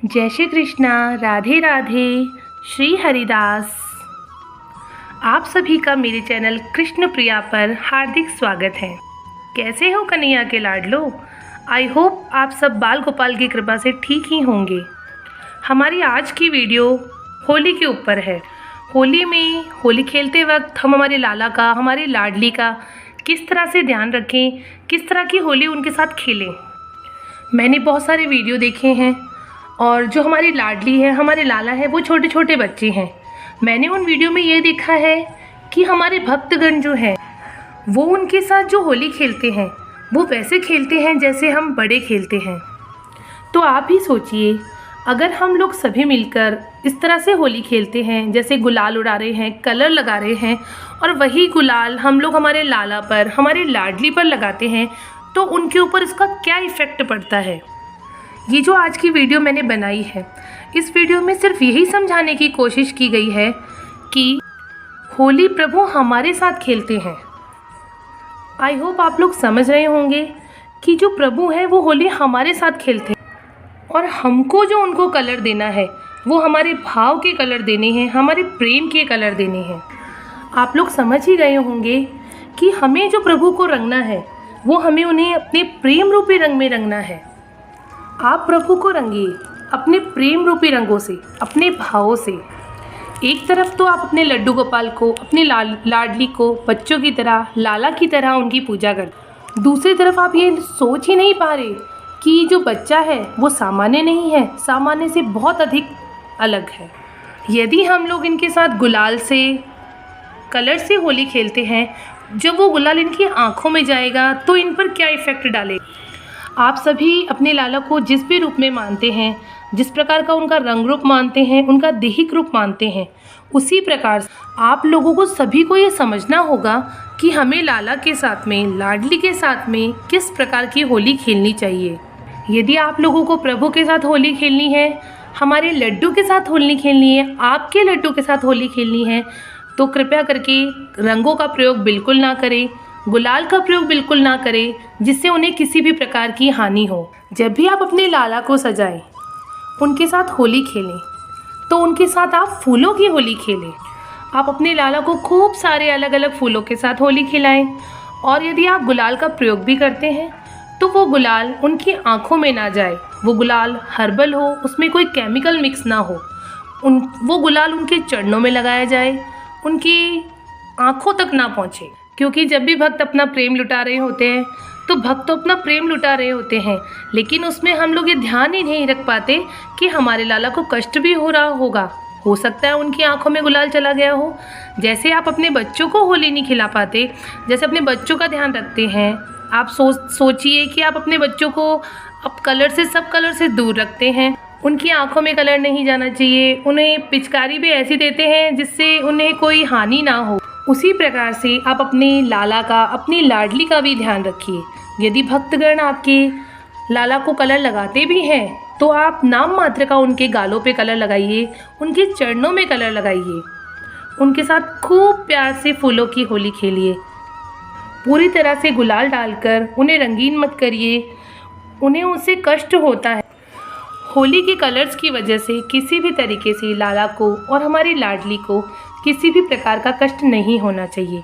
जय श्री कृष्णा, राधे राधे, श्री हरिदास। आप सभी का मेरे चैनल कृष्ण प्रिया पर हार्दिक स्वागत है। कैसे हो कन्हैया के लाडलो? आई होप आप सब बाल गोपाल की कृपा से ठीक ही होंगे। हमारी आज की वीडियो होली के ऊपर है। होली में होली खेलते वक्त हम हमारे लाला का, हमारी लाडली का किस तरह से ध्यान रखें, किस तरह की होली उनके साथ खेलें। मैंने बहुत सारे वीडियो देखे हैं और जो हमारी लाडली है, हमारे लाला है, वो छोटे छोटे बच्चे हैं। मैंने उन वीडियो में ये देखा है कि हमारे भक्तगण जो हैं वो उनके साथ जो होली खेलते हैं वो वैसे खेलते हैं जैसे हम बड़े खेलते हैं। तो आप ही सोचिए, अगर हम लोग सभी मिलकर इस तरह से होली खेलते हैं, जैसे गुलाल उड़ा रहे हैं, कलर लगा रहे हैं, और वही गुलाल हम लोग हमारे लाला पर, हमारे लाडली पर लगाते हैं, तो उनके ऊपर इसका क्या इफ़ेक्ट पड़ता है। ये जो आज की वीडियो मैंने बनाई है, इस वीडियो में सिर्फ यही समझाने की कोशिश की गई है कि होली प्रभु हमारे साथ खेलते हैं। आई होप आप लोग समझ रहे होंगे कि जो प्रभु हैं वो होली हमारे साथ खेलते हैं और हमको जो उनको कलर देना है वो हमारे भाव के कलर देने हैं, हमारे प्रेम के कलर देने हैं। आप लोग समझ ही गए होंगे कि हमें जो प्रभु को रंगना है वो हमें उन्हें अपने प्रेम रूपी रंग में रंगना है। आप प्रभु को रंगिए अपने प्रेम रूपी रंगों से, अपने भावों से। एक तरफ तो आप अपने लड्डू गोपाल को, अपनी लाडली को बच्चों की तरह, लाला की तरह उनकी पूजा करते। दूसरी तरफ आप ये सोच ही नहीं पा रहे कि जो बच्चा है वो सामान्य नहीं है, सामान्य से बहुत अधिक अलग है। यदि हम लोग इनके साथ गुलाल से, कलर से होली खेलते हैं, जब वो गुलाल इनकी आँखों में जाएगा तो इन पर क्या इफ़ेक्ट डालेगा। आप सभी अपने लाला को जिस भी रूप में मानते हैं, जिस प्रकार का उनका रंग रूप मानते हैं, उनका देहिक रूप मानते हैं, उसी प्रकार से आप लोगों को सभी को ये समझना होगा कि हमें लाला के साथ में, लाडली के साथ में किस प्रकार की होली खेलनी चाहिए। यदि आप लोगों को प्रभु के साथ होली खेलनी है, हमारे लड्डू के साथ होली खेलनी है, आपके लड्डू के साथ होली खेलनी है, तो कृपया करके रंगों का प्रयोग बिल्कुल ना करें, गुलाल का प्रयोग बिल्कुल ना करें, जिससे उन्हें किसी भी प्रकार की हानि हो। जब भी आप अपने लाला को सजाएं, उनके साथ होली खेलें, तो उनके साथ आप फूलों की होली खेलें। आप अपने लाला को खूब सारे अलग अलग फूलों के साथ होली खिलाएं। और यदि आप गुलाल का प्रयोग भी करते हैं तो वो गुलाल उनकी आँखों में ना जाए, वो गुलाल हर्बल हो, उसमें कोई केमिकल मिक्स ना हो। वो गुलाल उनके चरणों में लगाया जाए, उनकी आँखों तक ना पहुँचे। क्योंकि जब भी भक्त अपना प्रेम लुटा रहे होते हैं तो भक्त तो अपना प्रेम लुटा रहे होते हैं, लेकिन उसमें हम लोग ये ध्यान ही नहीं रख पाते कि हमारे लाला को कष्ट भी हो रहा होगा। हो सकता है उनकी आंखों में गुलाल चला गया हो। जैसे आप अपने बच्चों को होली नहीं खिला पाते, जैसे अपने बच्चों का ध्यान रखते हैं, आप सोचिए कि आप अपने बच्चों को अब कलर से, सब कलर से दूर रखते हैं। उनकी आंखों में कलर नहीं जाना चाहिए, उन्हें पिचकारी भी ऐसी देते हैं जिससे उन्हें कोई हानि ना हो। उसी प्रकार से आप अपने लाला का, अपनी लाडली का भी ध्यान रखिए। यदि भक्तगण आपके लाला को कलर लगाते भी हैं तो आप नाम मात्र का उनके गालों पे कलर लगाइए, उनके चरणों में कलर लगाइए, उनके साथ खूब प्यार से फूलों की होली खेलिए। पूरी तरह से गुलाल डालकर उन्हें रंगीन मत करिए, उन्हें उससे कष्ट होता है। होली के कलर्स की वजह से किसी भी तरीके से लाला को और हमारी लाडली को किसी भी प्रकार का कष्ट नहीं होना चाहिए।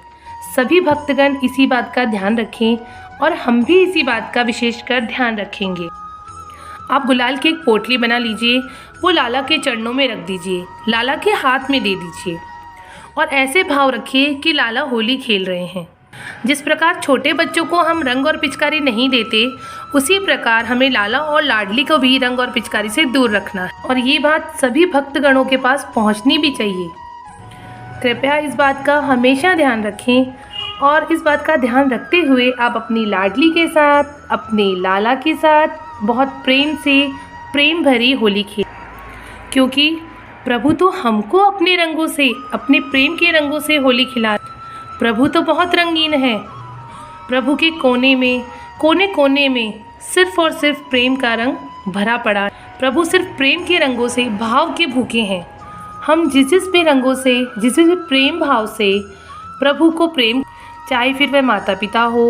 सभी भक्तगण इसी बात का ध्यान रखें और हम भी इसी बात का विशेषकर ध्यान रखेंगे। आप गुलाल की एक पोटली बना लीजिए, वो लाला के चरणों में रख दीजिए, लाला के हाथ में दे दीजिए और ऐसे भाव रखिए कि लाला होली खेल रहे हैं। जिस प्रकार छोटे बच्चों को हम रंग और पिचकारी नहीं देते, उसी प्रकार हमें लाला और लाडली को भी रंग और पिचकारी से दूर रखना है। और ये बात सभी भक्तगणों के पास पहुंचनी भी चाहिए। कृपया इस बात का हमेशा ध्यान रखें और इस बात का ध्यान रखते हुए आप अपनी लाडली के साथ, अपने लाला के साथ बहुत प्रेम से, प्रेम भरी होली खेलें। क्योंकि प्रभु तो हमको अपने रंगों से, अपने प्रेम के रंगों से होली खिला। प्रभु तो बहुत रंगीन है। प्रभु के कोने में, कोने कोने में सिर्फ और सिर्फ प्रेम का रंग भरा पड़ा है। प्रभु सिर्फ प्रेम के रंगों से, भाव के भूखे हैं। हम जिस भी रंगों से, जिस भी प्रेम भाव से प्रभु को प्रेम, चाहे फिर वह माता पिता हो,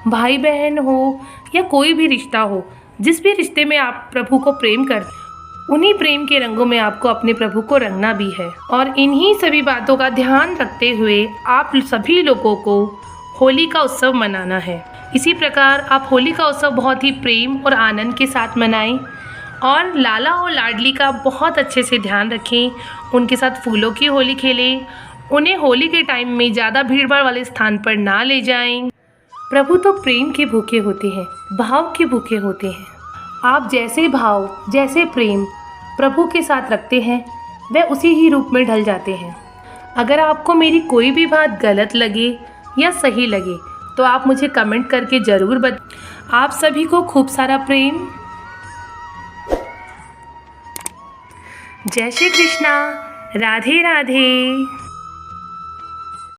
भाई बहन हो या कोई भी रिश्ता हो, जिस भी रिश्ते में आप प्रभु को प्रेम करते, उन्हीं प्रेम के रंगों में आपको अपने प्रभु को रंगना भी है। और इन्हीं सभी बातों का ध्यान रखते हुए आप सभी लोगों को होली का उत्सव मनाना है। इसी प्रकार आप होली का उत्सव बहुत ही प्रेम और आनंद के साथ मनाएं और लाला और लाडली का बहुत अच्छे से ध्यान रखें। उनके साथ फूलों की होली खेलें। उन्हें होली के टाइम में ज़्यादा भीड़भाड़ वाले स्थान पर ना ले जाएं। प्रभु तो प्रेम के भूखे होते हैं, भाव के भूखे होते हैं। आप जैसे भाव, जैसे प्रेम प्रभु के साथ रखते हैं, वह उसी ही रूप में ढल जाते हैं। अगर आपको मेरी कोई भी बात गलत लगे या सही लगे तो आप मुझे कमेंट करके ज़रूर बताएं। आप सभी को खूब सारा प्रेम। जय श्री कृष्णा। राधे राधे।